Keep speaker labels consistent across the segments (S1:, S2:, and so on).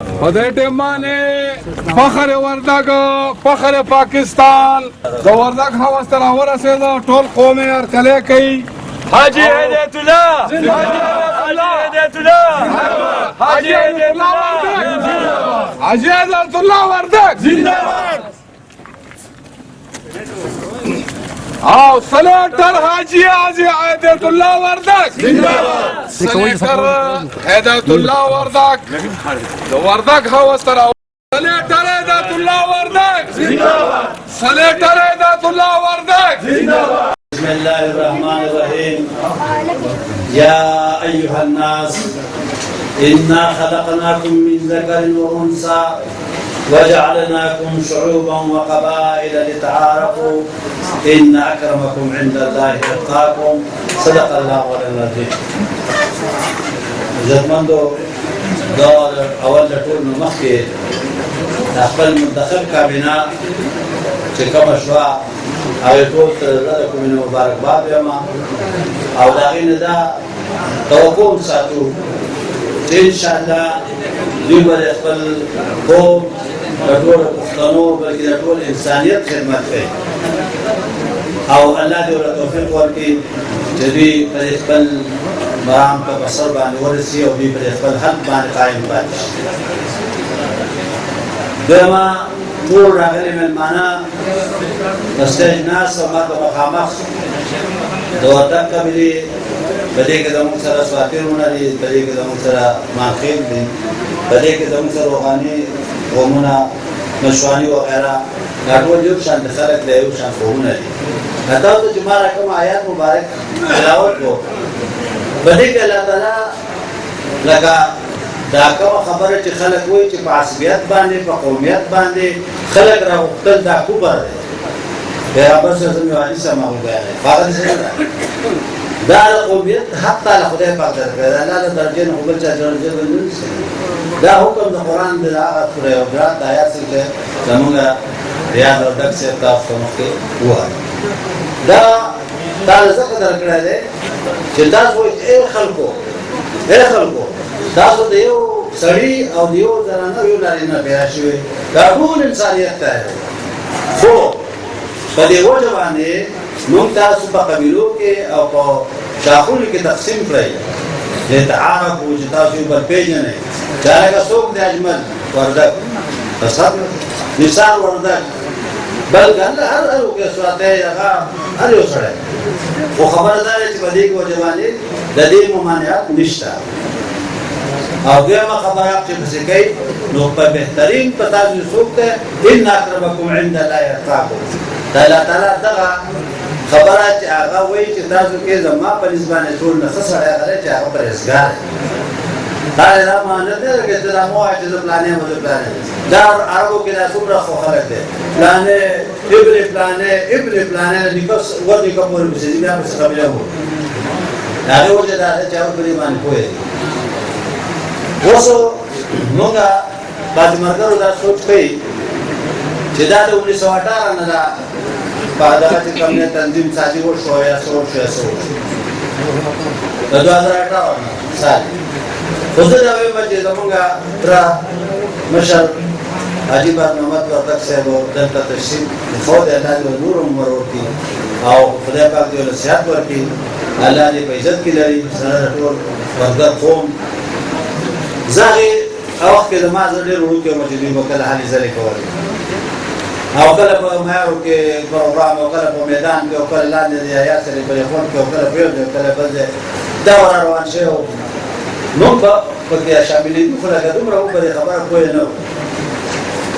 S1: پدې معنی فخر وردګ فخر پاکستان د وردګ هوس تر ورسېد ټول قوم یې کله کوي
S2: حاجی هدایت الله حاجی هدایت الله حاجی هدایت الله
S1: حاجی هدایت الله وردګ
S2: زنده باد
S1: او سلیکټر حاجی هدایت الله وردګ
S2: زنده باد
S1: سلیکټر هدایت الله وردګ د وردګ هوس تر سلیکټر هدایت الله وردګ
S2: زنده باد
S1: سلیکټر هدایت الله وردګ
S2: زنده باد
S3: بسم الله الرحمن الرحيم يا أيها الناس إنا خلقناكم من ذكر وأنثى وجعلناكم شعوبا وقبائل لتعارفوا إن أكرمكم عند الله أتقاكم صدق الله العظيم. زمندو دور أول طول مخكي أقبل منتخب كابينة كما شوا او ټول تر کوم مبارکباد یم او دا غینه دا توقع ساتو چې ان شاء الله دوی به خپل قوم د ټول پښتنو بلکې د ټول انسانیت خدمت کوي او الله دې ورته توفیق ورکړي چې دوی په خپل مرام په بصر باندې ورسي او دوی په خپل حق باندې قائم پاتې شي. دویمه ټول راغلي مېلمانه د سټیج ناست او ماته مخامخ د وردګ قبیلې په دې کې زموږ سره سواتیرونه دي، په دې کې زموږ سره ماخیل دي، په دې کې زموږ سره روغاني قومونه مشواني وغیره دا ټول یو شان د خلک د یو شان قومونه دي. تاسو چې ما راکوم آیات مبارک تلاوت کو په دې کې الله تعالی لکه دا کومه خبره چې خلک وایي چې په عصبیت باندې په قومیت باندې خلک راغوښتل دا کفر دی. پیغمبر صلی الله علیه وسلم حدیث ما بیان فقط دا قومیت حق تعالی خدای پاک درکړي الله د درجه نه بل چا درجه باندې دا حکم د قران د هغه سورې او برات آیات څخه زموږ ریاض او دک سے تاسو مخکې وایي دا تعالی څخه درکړي دی چې تاسو یې خلکو تاسو د یو سړي او د یو زنانه یو نارینه پیدا شوي دا ټول انسانیت ته خو په دې وجه باندې موږ تاسو په قبیلو کې او په شاخونو کې تقسیم کړئ چې تعارفو چې تاسو یو بل پېژنئ چې هغه څوک دی اجمل وردګ نثار وردګ بلکې هر کې سواته هر یو سړی خو خبره ده چې په دې وجه باندې د دې ممانعت نشته او دیمه خبره چې څه کوي نو په بهترین په تاسو څوک ده ان اکرمکم عند الله اتقاکم تعالی دغه خبره چې هغه وایي چې تاسو کې زما په نسبانه ټول نه سره غره چې هغه پرهیزګار دا دا معنی ده چې دا مو چې پلانې مو پلانې دا عربو کې دا څومره خو خلک دي پلانې ابن پلانې نکاس ورته کومه څه دي بیا څه قبله وو دا وجه دا چې هغه په دې باندې کوی اوسو موږ بعد مرګرو دا سوچ کوي چې دا د 1918 نه دا په دغه چې کوم نه تنظیم ساتي و شو یا سو د 2018 سال خو زه دا وایم چې زموږ تر مشر حاجی باد محمد وردګ صاحب دلته تشریف خو د الله د نور عمر ورکی او خدای پاک دې له صحت ورکی الله دې په عزت کې لري سره ټول وردګ قوم زاغي او وخت کې د ما زړه ورو کې مجدي وکړه حالي زلي کول او کله په مېرو کې پروګرام او کله په میدان کې او کله لاندې د یا سره په فون کې او کله په یو کله په دا روان شي او نو په کې شاملې دي خو لکه دومره په خبره کوی نه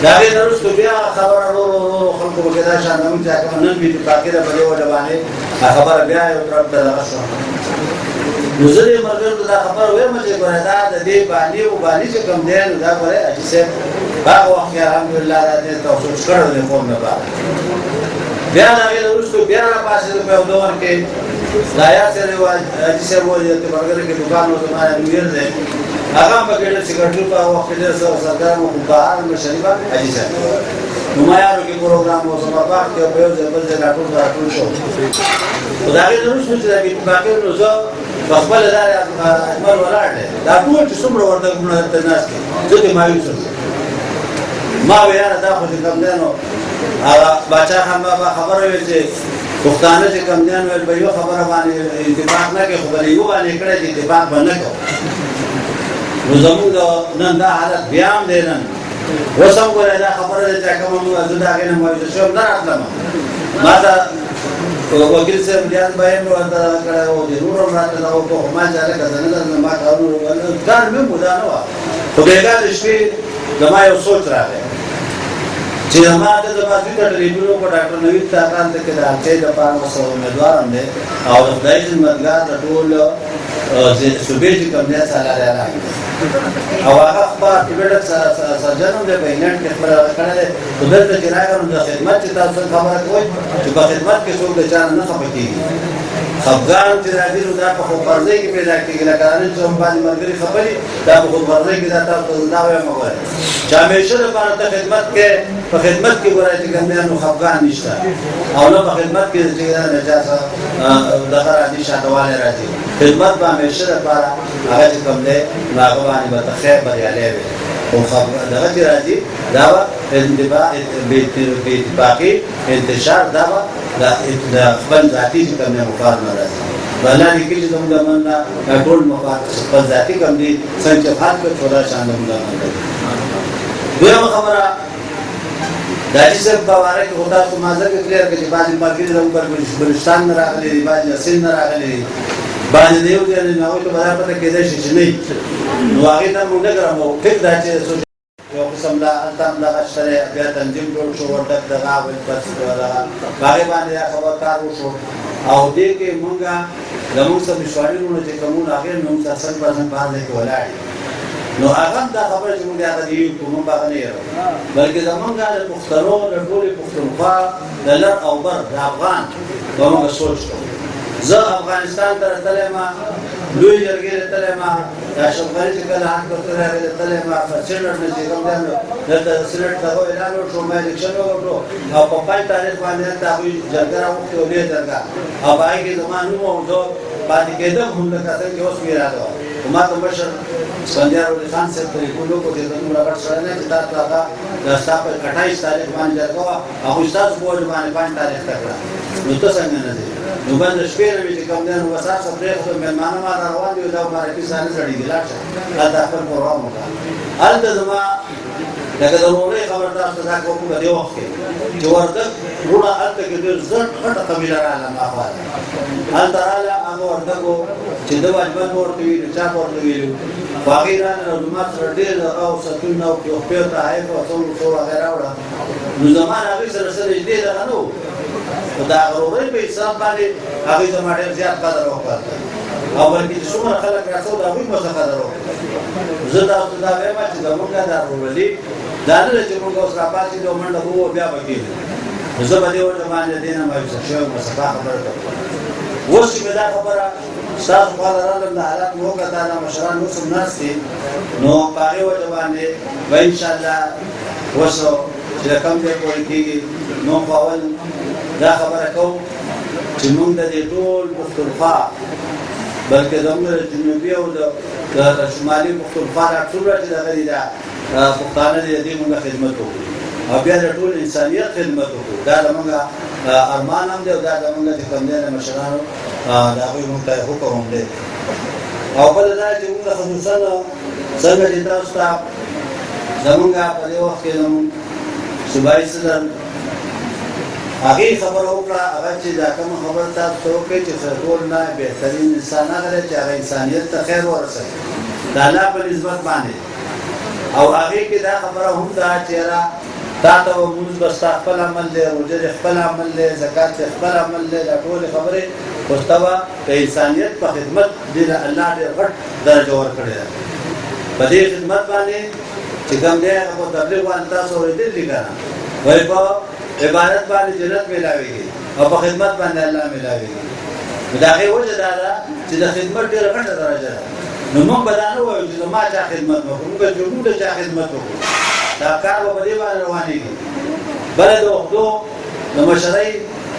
S3: دا غي نرسته بیا خبره ورو خلکو په کې دا شان نوم چې نن به پاکه ده په یو ځواني خبره بیا یو تر په لغښه نو زه دې مرګ دا خبر وایم چې ګوره دا د دې باندې او باندې چې کوم دی نو دا ګوره اجي سه هغه وخت الحمدلله دا دې تاسو څکړو نه کوم نه بعد بیا دا غي ورستو بیا پاسه په یو دور کې دا یا سره اجي سه وایي چې مرګ کې دکان او زمانه نیر دی هغه په کې چې ګټو په وخت کې سره سرکار مو بهار مشربا اجي سه نو ما یارو کې پروګرام او سمبا کې په یو ځای بل ځای راټول شو خدای دې ورستو چې دا کې باقي نو زه خپل لار اجمل ولاړ دی دا ټول چې څومره وردګونه دلته ناست دي زه دې مایوس یم ما وې یاره دا خو چې کوم دی نو هغه باچا خان بابا خبره ویل چې پښتانه چې کوم دی نو ویل به یو خبره باندې اتفاق نه کوي خو به یو باندې کړی چې اتفاق به نه کوو نو زموږ نن دا حالت بیا هم دی نن اوس هم ګوره دا خبره ده چې کومه موږ زه د هغې نه مایوسه شوم نه راتلم ما ته وکیل صاحب ریاض بهیم ورته دغه کړی و د نور هم راته دغه وکړو خو ما چې هلکه زه نه درځم ما کارونه کار مې هم دا نه وه خو بېګا د شپې زما یو سوچ راغی چې ما ته د بازوي ته ټلیفون وکړو ډاکټر نوید تاکان ته کې د هلچۍ دپاره اوس امیدوار هم دی او د خدای خدمتګار د ټول صوبې چې کوم دی سالاري راغلی او هغه خپل ارتوپیډک سرجن هم دی په انګلنډ کې خپل هغه کړی دی خو دلته چې راغی نو د خدمت چې تاسو خبره کوئ چې په خدمت کې څوک د چا نه خفه کېږي خفګان چې راځي نو دا په خودغرضۍ کې پیدا کېږي لکه نن چې هم باندې ملګري خبرې دا په خودغرضۍ کې دا تاسو دا وایم وګورئ چې همیشه دپاره ته خدمت کې په خدمت کې ګورئ چې کوم دی نو خفګان نشته او نه په خدمت کې چې د چا څه دغه راځي شاته والی راځي خدمت به همیشه دپاره هغه چې کوم دی نو هغه باندې به ته خیر بریالی وي خو دغه چې راځي دا به بې اتفاقي انتشار دا به د خپل ذاتي چې کوم دی مفاد نه راځي الله لیکلي چې زموږ د من نه دا ټول مفاد خپل ذاتي کوم دی څنګه چې فرق کړ ټوله شان زموږ د من دی دویمه خبره د حاجي صاحب په باره کې خو تاسو ما ځکه کلیر کړه چې بعضې ملګري زموږ بلوچستان نه راغلي دي بعضې د سند نه راغلي دي بعضې د یو ځای نه هغوی ته به دا پته کېدی شي چې نه وي نو هغې ته موږ نه ګرم او فکر دا چې یو قسم لا هلته هم دغه شته دی بیا تنظیم جوړ شو وردګ دغه بس دغه په هغې باندې دا خبر کار وشو او دې کې مونږ زموږ څه مشواري وروڼه چې کوم وو هغې نو موږ 100% په هلته کې ولاړ یو نو هغه هم دا خبره چې موږ هغه دي کوو موږ هغه نه یېرو بلکې زمونږ د پښتنو د ټولې پښتونخوا د لر او بر د افغان به موږ سوچ کوو زه افغانستان ته راتلی یم لوی جرګې ته تللی یم د اشرف غني چې کله حق ورته راغی ته تللی یم په سینټ نه چې کوم دی نو دلته د سینټ دغه اعلان وشو ما الیکشن وکړو او په پای تاریخ باندې هلته هغوی جرګه راوښتې او لویه جرګه او په هغې کې زما نوم او زه پاتې کېدم هم لکه څنګه اوس مې اراده وه خو ما ته مشر اسفندیار ولی خان صاحب تلیفون وکړو چې زه دومره غټ سړی نه چې تا ته هغه د ستا په 28 تاریخ باندې جرګه وه هغوی ستاسو په وجه باندې 5 تاریخ ته کړه نو ته څنګه نه ځې نو بل د شپې نه مې چې کوم دی نو بس هر څه پرېښودو مېلمانه ما ته روان دي دا مبارکي ستا نه زړېږي لاړ شه هلته خپل پروګرام وکړه هلته زما لکه د ورورۍ خبر تاسو ته دا کوم په دې وخت کې چې وردګ وروڼه هلته کې ډېر زړ غټه قبیله راغله ما خوا هلته راغله هغه وردګو چې ده واجبات به ورته وي نو چا به ورته ویلي خو هغې راغله نو زما سره ډېر هغه او سکون او خپې ورته حیف او څو هغې راوړه نو زما د هغې سره څه نږدې دغه نه و خو د هغه ورورۍ په حساب باندې هغوی زما ډېر زیات قدر وکړ او بلکې چې څومره خلک راڅه د هغوی مو څه قدر وکړ زه تاسو ته دا وایم چې زموږ دا ورورولي دا نه ده چې موږ اوس راپاڅېدو منډه به ووه بیا به کېږو نو زه په دې وجه باندې دې نه مایوسه شوی یم صفا خبره کوم اوس چې مې دا خبره ستاسو خواته راغلم د حالات مې وکتل دا مشران اوس هم ناست دي نو په هغې وجه باندې به انشاءالله اوس چې د کوم ځای پورې کېږي نو خو اول دا خبره کوم چې موږ د دې ټول پښتونخوا بلکې زموږ د جنوبي او د شمالي پښتونخوا دا ټوله چې دغه دي دا پښتانه دي د دې موږ خدمت وکړو او بیا د ټول انسانیت خدمت وکړو دا زموږ ارمان هم دی او دا زموږ چې کوم دی د مشرانو د هغوی موږ ته حکم هم دی او بله دا چې موږ خصوصا څنګه چې تاسو ته زموږ په دې وخت کې زموږ صوبایي صدر هغې خبره وکړه هغه چې دا کومه خبره تاسو ته وکړئ چې ټول نه بهترین انسان هغه دی چې هغه انسانیت ته خیر ورسوي د الله په نسبت باندې او هغې کې دا خبره هم ده چې یاره تا ته به مونځ به ستا خپل عمل دی روژه دې خپل عمل دی زکات دې خپل عمل دی دا ټولې خبرې خو ستا به د انسانیت په خدمت دې الله ډېر غټ درجه ورکړې ده په دې خدمت باندې چې کوم دی هغه په تبلیغ باندې تاسو اورېدلي که نه وایي په عبادت باندې جنت میلاویږي او په خدمت باندې الله میلاویږي نو د هغې وجه دا ده چې د خدمت ډېره غټه درجه ده نو موږ به دا نه وایو چې ما چا خدمت وکړو موږ به جوړو د چا خدمت وکړو دا کار به په دې باندې روانېږي بله د وختو د مشرۍ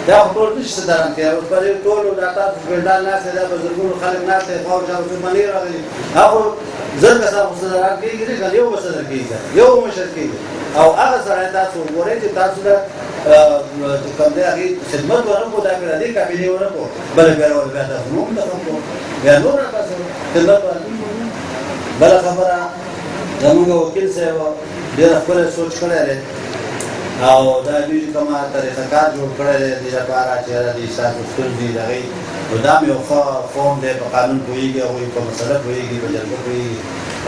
S3: دا خو ټول نشي صدران کوي اوس په دې ټولو دا تاسو فیلډال ناسته دا بزرګونو خلک ناسته خو شاو څه منی راغلي هغه زر کسان صدران کېږي نه یو صدر کېږي یو مشر کېږي او هغه سره تاسو وګورئ چې تاسو دا کوم دی هغه خدمت ورکو دا کړی دی کابینه ورکو بل بیا ورته تاسو نو تاسو بیا نور تاسو خدمت بل خبره زموږ وکیل صاحب ډېر خپل سوچ کړی دی او دا دوی کومه طریقه کار جوړ کړی دی د لپاره چې د تاسو ستونزې دغه دا مې خو قوم دی په قانون پوهېږي او په مسله پوهېږي په جرګه پوهېږي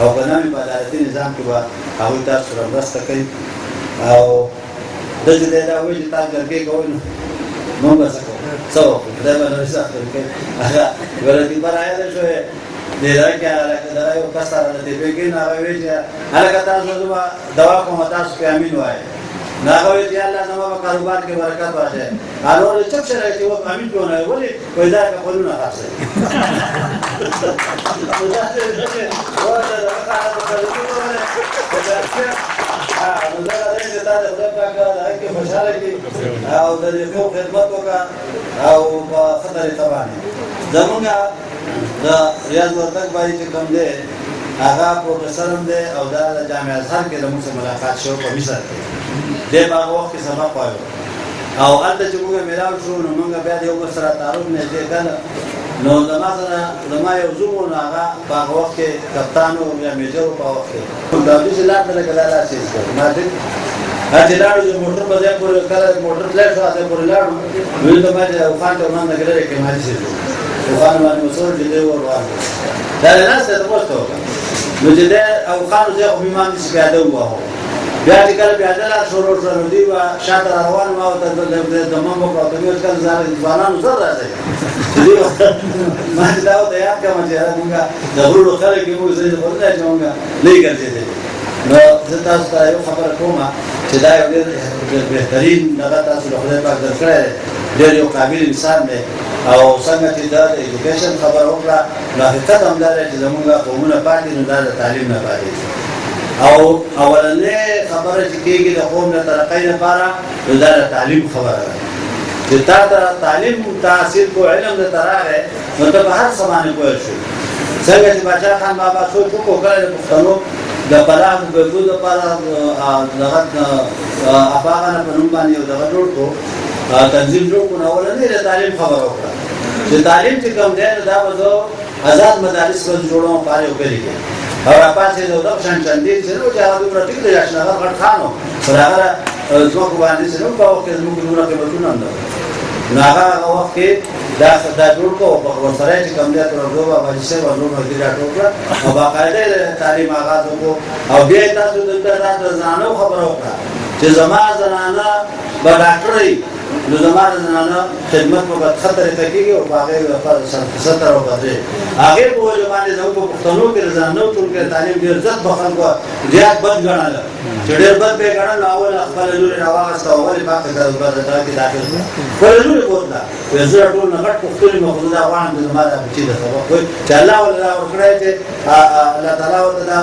S3: او په نامې په عدالتي نظام کې به هغوی تاسو سره مرسته کوي او دلته دی دا وایي چې تاسو جرګې کوئ نو موږ به څه کوو څه وکړو خدای به نورې سخته وکړي هغه ولکې برایاده شوې دی دا کې دغه یو کس سره د تپېږي نو هغه وایي چې هلکه تاسو زه به دوا کوم تاسو پې امین وایئ نو هغه وایي چې الله زما په کاروبار کې برکت واچوي نور چپ شوی چې اوس امین پې ونه وایي ولې وایي دا قانونه خاصوي نو دا دی چې تا د خدای پاک هغه کې خوشحاله کړي او د دې ښو خدمت وکړه او په ښه طریقه باندې زمونږ د ریاض وردګ باري چې کوم دی هغه پروفیسر هم دی او دا د جامع ازهر کې زموږ سره ملاقات شو په مصر کې دی په هغه وخت کې سبق وایو او هلته چې موږ میلاو شو نو موږ بیا د یو بل سره تعارف نږدې کړه نو زما سره زما یو زوم و نو هغه په هغه وخت کې کپتان و یا میجر و په هغه وخت کې دا داسې لار ته لکه دا داسې ما چې چې لاړو چې موټر په ځای پورې کله موټر تللی شو هغه پورې لاړو ویل ته ما چې اوښان ته ورننه کړی کې ما داسې اوښان باندې مسور چې دی ور دا د ناسته ته پوسټ وکړه نو چې دی اوښانو ځای خو بیمان داسې پیاده ووهو بیا چې کله پیاده لار شروع شوه نو دوی به شاته را روان ما ورته دمم وکړه ورته ویل کله ځوانانو زر راځئ ما چې دا ورته یاد کړم چې یاره مونږ د غرونو خلک یې موږ زه خو نه چې مونږ لږ ګرځېدلي نو زه تاسو ته یو خبره کوم چې دا یو ډېر بهترین دغه تاسو له خدای پاک درکړی دی ډېر یو قابل انسان دی او څنګه چې دا د ایډوکیشن خبره وکړه نو حقیقت هم دا دی چې زمونږ قومونه پاتې نو دا د تعلیم نه پاتې او اولنۍ خبره چې کېږي د قوم د ترقۍ لپاره نو دا د تعلیم خبره ده چې تا ته تعلیم تحصیل کو علم درته راغی نو ته په هر څه باندې پوه شوې څنګه چې باچا خان بابا سوچ وکړو کله د پښتنو د پلاح د بهبود لپاره دغه افاغانه په نوم باندې یو دغه جوړ کړو تنظیم جوړ کړو نو اولنۍ د تعلیم خبره وکړه چې تعلیم چې کوم دی نو دا به زه آزاد مدارس به جوړوم پاره یو کلي کې او راپاسې د دغه شان چندین چې نو چې هغه دومره ټیک دی چې هغه غټ خان و پر هغه ځمکو باندې چې نو په وخت کې زموږ دومره قیمتونه هم ده نو هغه وخت کې دا جوړ کړو په ورسره چې کوم دی تر دوه باندې څه ورنو کې راټول کړ او باقاعده تعلیم آغاز وکړو او بیا تاسو دلته د زنانو خبره وکړه چې زما زنانه به ډاکټري نو زما د زنانه خدمت په بدخه طریقه کېږي او په هغې لپاره ستر او بدرې هغې په وجه باندې زموږ په پښتنو کې د زنانو ټول کې تعلیم ډېر زیات په خلکو زیات بد ګڼله چې ډېر بد به یې ګڼل اول خپله لورې راواغسته او ولې پاکه دغه کې داخل شو خپله لورې بوتله ویل زه ټول نه غټ پښتون یم خو زه دا غواړم چې زما دا بچي د سبق وایي چې الله ورله دا ورکړی چې الله تعالی ورته دا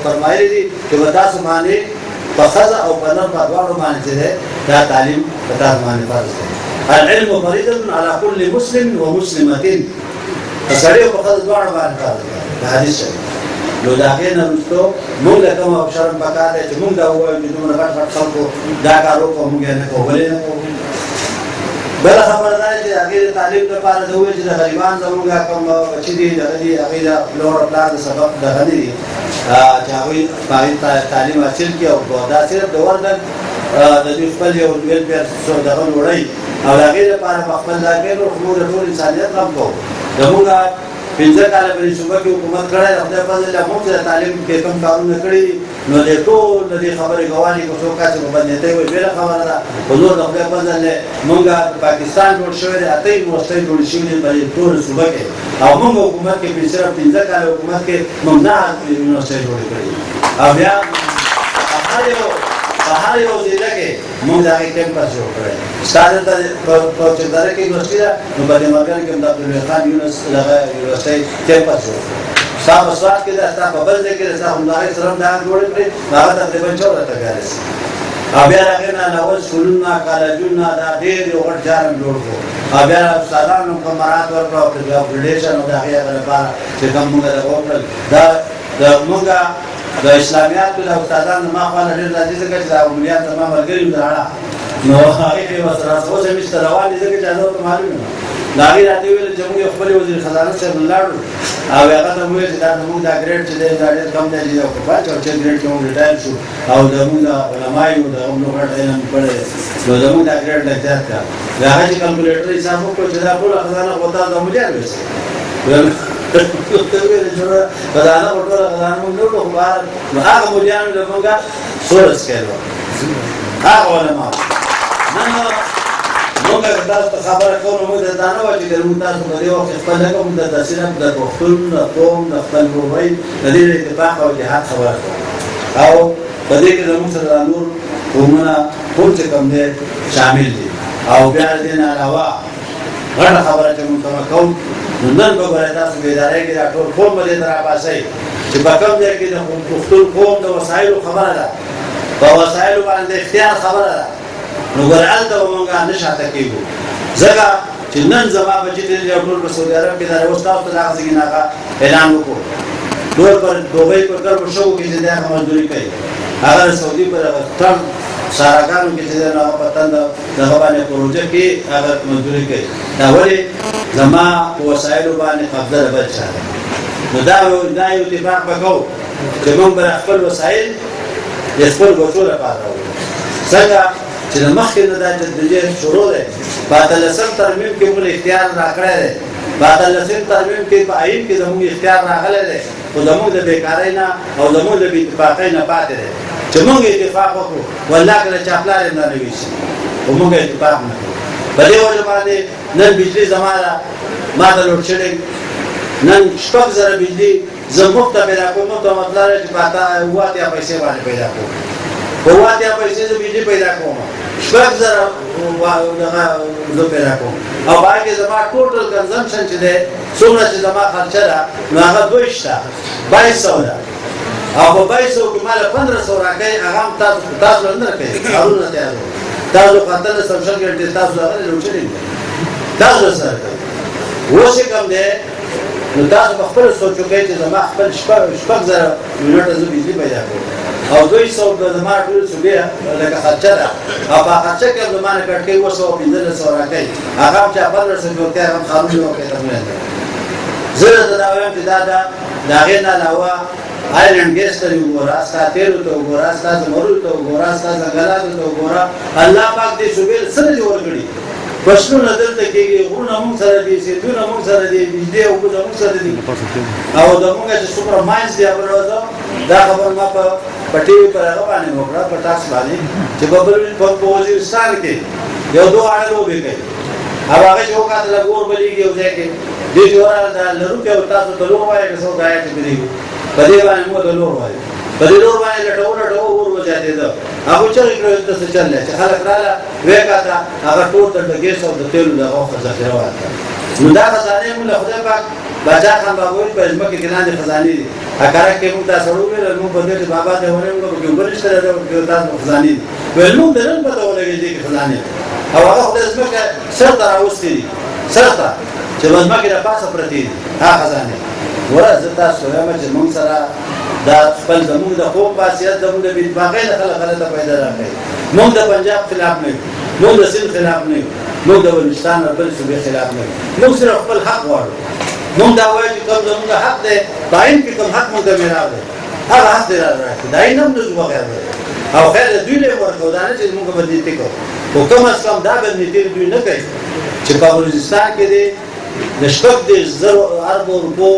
S3: فرمایلي دي چې به تاسو باندې په ښځه او په نر په دواړو باندې چې دی دا تعلیم په تاسو باندې فرض دی العلم فریضة على كل مسلم ومسلمة په سړي او په ښځه دواړو باندې فرض دی د حدیث شریف نو د هغې نه وروستو موږ له کومه شرم پکار دی چې موږ دا ووایو چې دومره غټ غټ خلکو دا کار وکړو موږ یې نه کوو ولې نه کوو بله خبره دا چې د هغې د تعلیم لپاره زه ووایو چې د غریبان زموږ کوم بچي دي دغه دي هغې د پلور او پلار د سبق دغه نه دي چې هغوی په هغې تعلیم حاصل کړي او دا صرف د وردګ د دوی خپل یو ویلفیر دغه لوړی او د هغې لپاره په خپل ځای کې نور خو موږ د ټول انسانیت غم کوو زموږ 15 کاله په دې صوبه کې حکومت کړی د خدای فضل له موږ سره تعلیم کې کوم کارونه کړي نو د ټول د دې خبرې ګوانې که څوک هسې په بدنیتۍ وایي بېله خبره ده خو نور د خدای فضل له موږ پاکستان جوړ شوی دی 8 یونیورسټۍ جوړې شوي دي په دې ټوله صوبه کې او موږ حکومت کې صرف 15 کاله حکومت کې موږ 9 یونیورسټۍ جوړې کړي او بیا په هر یو ضلع کې موږ د هغې کیمپس جوړ کړی ستا دلته په چکدره کې یونیورسټي ده نو په دې مرګن کې هم د عبدالوهاب خان دغه یونیورسټۍ کیمپس جوړ کړی ستا په سوات کې ده ستا په بل ځای کې ده ستا همدارۍ سره هم دا جوړې کړې نو هغه تقریبا 14 ته بیا رسي او بیا هغې نه علاوه سکولونه کالجونه دا ډېر یو غټ جارم جوړ کړو او بیا استادانو کوم مراعات ورکړه او اپګریډیشن او د هغې هغه لپاره چې کوم موږ دغه وکړل دا موږ د اسلامیاتو د استادانو ما خوا نه ډېر راځي ځکه چې دا عمومیات زما ملګري وو د رڼا نو هغې کې ورسره اوس هم هېڅ روان دي ځکه چې هغه ورته معلوم یم د هغې راته وویل چې موږ خپلې وزیر خزانه صاحب ولاړو او هغه ته مو وویل چې دا زموږ دا ګریډ چې دی دا ډېر کم دی چې یو کفا چې چې ګریډ کې موږ ریټایر شو او زموږ د علما یو د موږ غټ علم کړی نو زموږ دا ګریډ لږ زیات کړه د هغه چې کلکولیټر حساب وکړو چې دا ټوله خزانه خو تاسو د ملیار ویسي خزانه خو ټوله خزانه موږ نه وکړو خو بهر نو هغه ملیانو د موږ سورس کړی هغه علما نن موږ تاسو ته خبره کوو موږ د دا نه وایو چې موږ تاسو په دې وخت خپل نه کوو د صرف د پښتون د قوم د خپل ورورۍ د دې اتفاق او جهاد خبره کوو او په دې کې زموږ سره نور قومونه ټول چې کوم دي شامل دي او بیا د دې نه علاوه غټه خبره چې موږ کوو نو نن به ګورئ تاسو بیدارۍ کې دا ټول قوم به دې ته راباسئ چې په کوم ځای کې د پښتون قوم د وسایلو خبره ده په وسایلو باندې اختیار خبره ده نو ګورئ هلته به موږ نه شاته کېږو ځکه چې نن زما بچي دې یو ټول په سعودي عرب کې دا اوس تاسو ته دغه ځای نه اعلان وکړو ټول پر دوبۍ پر ګرم شو کې چې دا مزدوري کوي هغه سعودي پر ټول ساراګانو کې چې دا په تند دغه باندې پروژه کې هغه مزدوري کوي دا ولې زما وسایلو باندې قبضه بل چا نو دا یو اتفاق وکړو چې موږ به خپل وسایل د خپل بچو لپاره راوړو څنګه چې د مخکې نه دا جدیت شروع دی په اتلسم ترمیم کې موږ اختیار راکړی دی په اتلسم ترمیم کې په آیین کې زموږ اختیار راغلی دی خو زموږ د بېکارۍ نه او زموږ د بې اتفاقۍ نه پاتې دی چې موږ اتفاق وکړو والله که د چا پلار یې نه وي شي خو موږ اتفاق نه کوو په دې وجه باندې نن بجلي زما ده ما ته لوډ شیډینګ نن 6,000 بجلي زه مفته پیدا کوم مفته مطلب دی چې په 8 پیسې باندې پیدا کوم په 8 پیسې زه بجلي پیدا کوم 6,000 زه پیدا کوم او باقي زما ټوټل کنزمپشن چې دی څومره چې زما خرچه ده نو هغه 2200 ده 2200 ده او په 2200 کې مال 1500 راکوي هغه هم تاسو نه راکوي کارونه تیارو تاسو خاطر سوشل ګټې تاسو هغه لوټ شئ تاسو سره اوس کوم دی نو تاسو په خپل سوچو کې چې زما خپل 6,000 یونټ زه بجلی پیدا کوم او 200 د زما ټول صوبې لکه خرچه ده او په خرچه کې زما نه کټ کوي 215 راکوي هغه چې 1500 ورته هم قانون یو کې تمرین زه دا وایم چې دا د هغې نه علاوه آیلنډ ګیس ته وګوره ستا تیلو ته وګوره ستا زمرو ته وګوره ستا ځنګلاتو ته وګوره الله پاک دې صوبې څه دې ورکړي فصلونه دلته کېږي غرونه موږ سره دي سیندونه موږ سره دي بجلي او اوبه زموږ سره دي او زموږ چې څومره ماینس دي دا خبر ما په ټي وي پر هغه باندې وکړه په ټاکس باندې چې په وزیرستان کې یو دوه اړه لوبې کوي او هغه چې وکړه ګور بلیږي یو ځای کې دې جوړه دا لرو کې تاسو ته لور وایي که څو غایا چې بلیږي په دې باندې موږ ته لور وایي په دې لور باندې لټو ور وځاتې ده هغه چې کړو ته چل چې خلک رااله وکړه هغه ټول د ګیس او د تیلو د غوښه ذخیره وکړه نو دا خزانه موږ له خدای پاک بچا خان بابا په ځمکه کې لاندې خزانه دي اکرا کې موږ تاسو وروره موږ په دې بابا ته ونه موږ په ګورش سره د تاسو خزانه دي ولوم درن په توګه کې خزانه او هغه خدای ځمکه سره راوستي سره چې ځمکه د پاسه پرتی هغه خزانه ورته تاسو هم چې موږ سره دا خپل زموږ د قوم خاصیت زموږ د بېاتفاقۍ نه خلک پیدا راکړي موږ د پنجاب خلاف نه یو موږ د سند خلاف نه یو موږ د بلوچستان او بل صوبې خلاف نه یو موږ صرف خپل حق غواړو موږ دا وایو چې کوم زموږ حق دی په آیین کې کوم حق موږ ته میراث دی هغه حق دی راکړي د آیین هم زموږ بغیر دی او خیر د دوی له ورکړو دا نه چې موږ به نیتي کوو خو کم از کم دا به نیتي دوی نه کوي چې په بلوچستان کې دی د 10,000 اربو روپو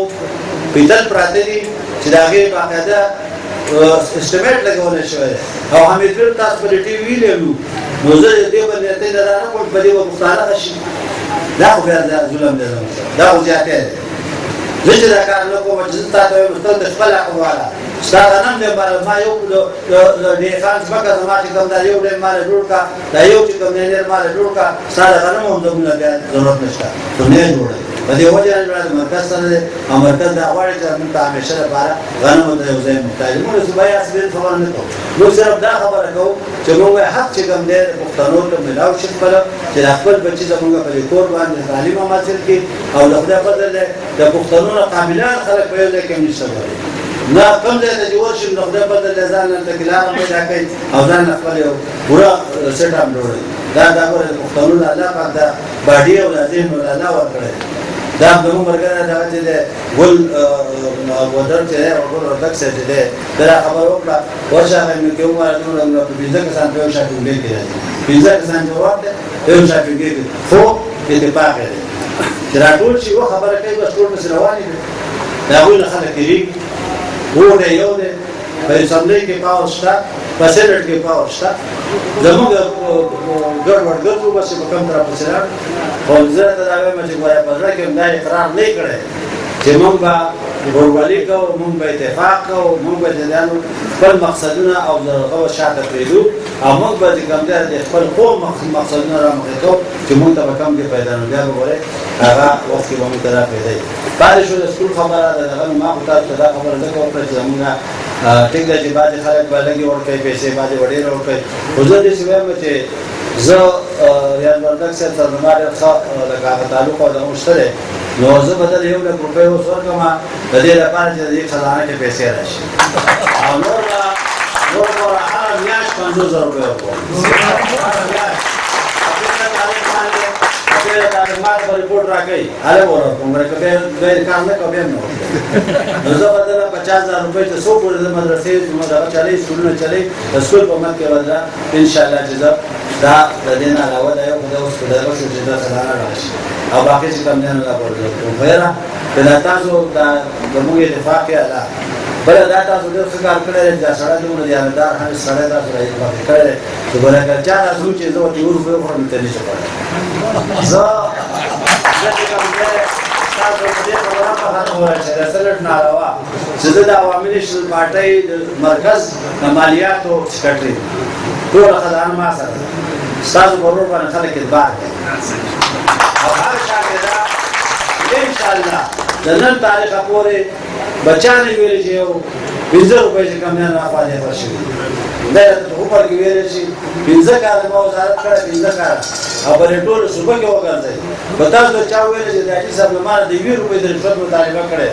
S3: پیتل پراته دي چې د هغې باقاعده اسټیمیټ لګولی شوی دی او حمید بل تاسو په ټي وي ویلي نو زه د دې به نیتۍ نه را نه کوم په دې به مختلفه شي دا خو بیا ظلم دی دا خو زیاتی دی زه چې دا کار نه کوم چې زه تا ته وایم ته د خپل حق وغواړه ستا غنم دی ما یو د ډېخان ځمکه زما چې کوم دا یو ډېر ماله جوړ کړه دا یو چې کوم دی ډېر ماله جوړ کړه ستا د غنمو هم زموږ بیا ضرورت نشته خو نه یې جوړوي په دې وجه باندې مرکز سره دی او مرکز دا غواړي چې موږ ته همیشه لپاره غنمو ته یو ځای محتاج موږ صوبایي اصلي خبره نه کوو موږ صرف دا خبره کوو چې موږ حق چې کوم دی پښتنو ته ملاو شي خپله چې د خپل بچي زموږ په دې کور باندې تعلیم هم حاصل کړي او د خدای فضل دی د پښتنو نه قابلان خلک په یو ځای کې نشته نه کوم ځای ته چې ورشي نو خدای فضل دی ځان ته کلار پیدا کوي او ځان خپل یو پوره سیټ اپ جوړوي دا ګوره د پښتنو نه الله پاک دا باډي او د ذهن او الله ورکړی دا زموږ مرګره دا چې دی ګل ودر چې دی او ګل وردک چې دی دا خبر وکړه ورشه مې کې عمر نو په 15 کسان په یو شاکو کې راځي 15 کسان جواب دی یو شاکو کې خو اتفاق دی چې راټول شي و خبره کوي بس ټول مس رواني دي دا ټول خلک یې وو دی یو دی په اسمبلی کې پاور شته په سېنات کې پاور شته زموږ ګډوډ ګرځو بس په کوم طرف سره خو زه دا وایم چې ګویا په ځکه دا اقرار نه کړي چې موږ به ورولي کوو موږ به اتفاق کوو موږ به ځانو خپل مقصدونه او ضرورتونه شاته کړو او موږ به کوم ځای خپل قوم مقصدونه را مخې کوو چې موږ ته کوم کې پیدا نه بیا وګورئ هغه وخت کې موږ ته پیدا پاره شو د سکول خبره ده هغه ما خو تاسو ته خبره ده کوم چې موږ ټیک ده چې بعض خلک باندې ورکړي پیسې باندې وړي ورکړي خو زه دې وایم چې زه ریاض وردک سره تر نمبر ښه لکه تعلق او د مشترک نو زه بدل یو لک روپۍ اوس ورکړم د دې لپاره چې د دې خزانه کې پیسې راشي او نور هر میاشت 50,000 روپۍ ورکوم معلومات پر رپورټ راکړي هله ورکوم ورکه به کار نه کوم نو زه بدل 50,000 روپۍ ته څو پورې د مدرسې مدرسې چالي سکولونه چالي سکول په مت کې ورځه ان شاء الله چې دا د دې نه علاوه دا یو خدای اوس په دغه شو چې دا خزانه راشي او باقي چې کوم نه لا ورته غیره دا تاسو دا موږ اتفاق یې الله بل دا تاسو ډېر څه کار کړی دا سړی دونه دیانتدار هم سړی تاسو راځي کړی چې ګورګر چا تاسو چې زه ورته ورو په ورته نشم کولای زه کوم تاسو دې خبره په هغه ورته رسلټ نه راوا چې د عوامي نشل پارټي مرکز مالیات او سکرټري ټول خدای ما سره تاسو ورور باندې خلک اعتبار کوي او هر شاګرد ان شاء الله د نن تاریخ پورې بچانه ویل چې یو 15 روپۍ چې کم نه راځي ورشي دا ته په کې ویل چې 15 کال ما وزارت کړه 15 کال او بل ټول صبح کې وګرځي په تاسو چا ویل چې د اجي صاحب ما د 20 روپۍ د رشوت مطالبه کړه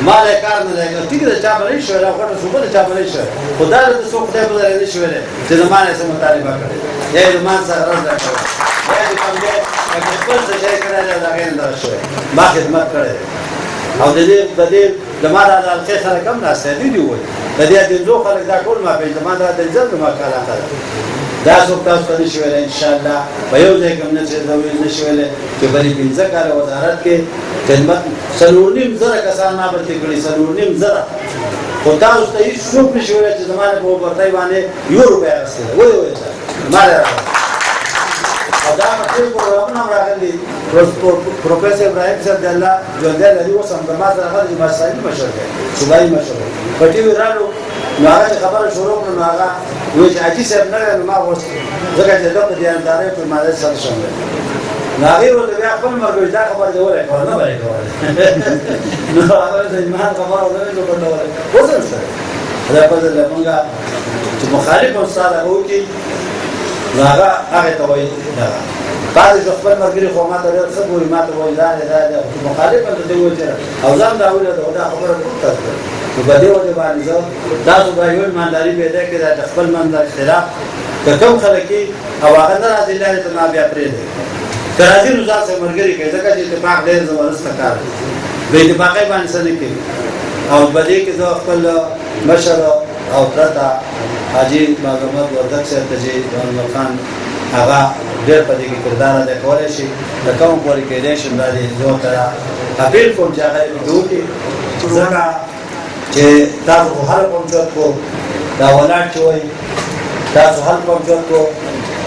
S3: ما له کار نه لګا ټیک ده چا باندې شو راغله صبح چا باندې شو خدای دې څو خدای په دې شو چې زمانه سم مطالبه کړه یې زمان سره راځه یا دې کوم دې خپل ځای کړه دا غیر دا شو ما خدمت کړه او د دې زماره د الخير سره کم ناس دي وي د دې د دوه خلک دا ټول ما په زماره د ځل ما کاله دا څو تاسو ته شویل ان شاء الله په یو ځای کې نه چې دا ویل نشویل چې بری 15 کال وزارت کې خدمت سلورنیم زره کسان ما برته کړی سلورنیم زره خو تاسو ته هیڅ څوک نشویل چې زمانه په ورتای باندې یو روپیا راځي وای ماره دا مخکې پروګرامونه راغلي پروفیسور ابراهیم صاحب د الله ژوند لري او سم د ماته هغه د مسایل مشر دی صوبایي مشر پټي ورالو نو هغه خبره شروع کړه هغه وی چې اجي صاحب نه ما اوس ځکه چې دغه دیانتداري په ماده سره شامل نو هغه ورته بیا خپل مرګ دا خبره دی ولې کول نه وایي کول نو هغه د ایمان خبره ولې نو کوله وځل سره دا په دې لپاره چې مخالف استاد هغه کی هغه ته وایي بعض خپل مرګري خو ماته ډېر څه وایي ماته وایي دا مخالف ته دی وایي او ځم دا ویل دا خبره کوته نو په دې وجه باندې دا د یو ایمانداري پیدا کړي د خپل منځ اختلاف کوم خلک او هغه نه راځي الله ته ما بیا پرې دي ترازی نو ځکه مرګري کوي ځکه چې اتفاق ډېر زبردست کار دی به اتفاقي باندې څه نه کوي او په دې کې زه خپل مشر او پرتا حاجی محمد وردک صاحب ته چې خان هغه ډېر په دې کې کردار ادا کولای شي د کوم پورې کېدې شي دا دې زه ته اپیل کوم چې هغه وکړي ځکه چې تاسو هر کوم څه کو دا ولاړ چوي تاسو هر کوم څه کو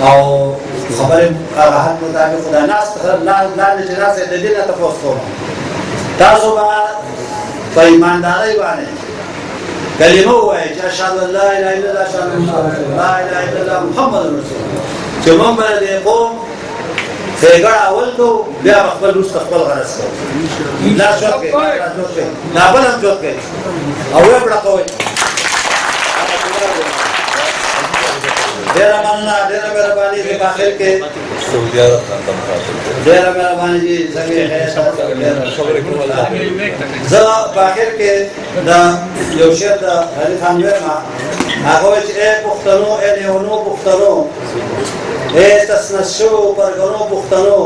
S3: او خبره هغه حق مطابق خدای ناس لا نجراسه د دې نه تاسو تاسو به په ایمانداري باندې کلمه وایي چې اشهد ان لا اله الا الله اشهد ان لا اله الا الله محمد رسول الله چې موږ باندې قوم ګړ اول کو بیا خپل روس خپل غرض کو لا شوت کې لا بل هم شوت کې او یې بڑا کوي ډیر مننه ډیر مهرباني په اخر کې سعودي عرب ډیر مهرباني جی څنګه زه په اخر کې دا یو شعر د علي خان ورما هغه چې پښتنو نه پښتنو تسنشو پرګنو پښتنو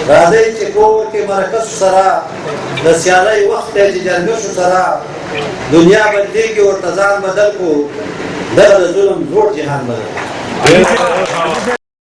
S3: راځي چې کور کې مرکز سره د سیالي وخت چې جنګ شو سره دنیا بدلېږي او ځان بدل کو دغه ظلم زوړ جهان بدل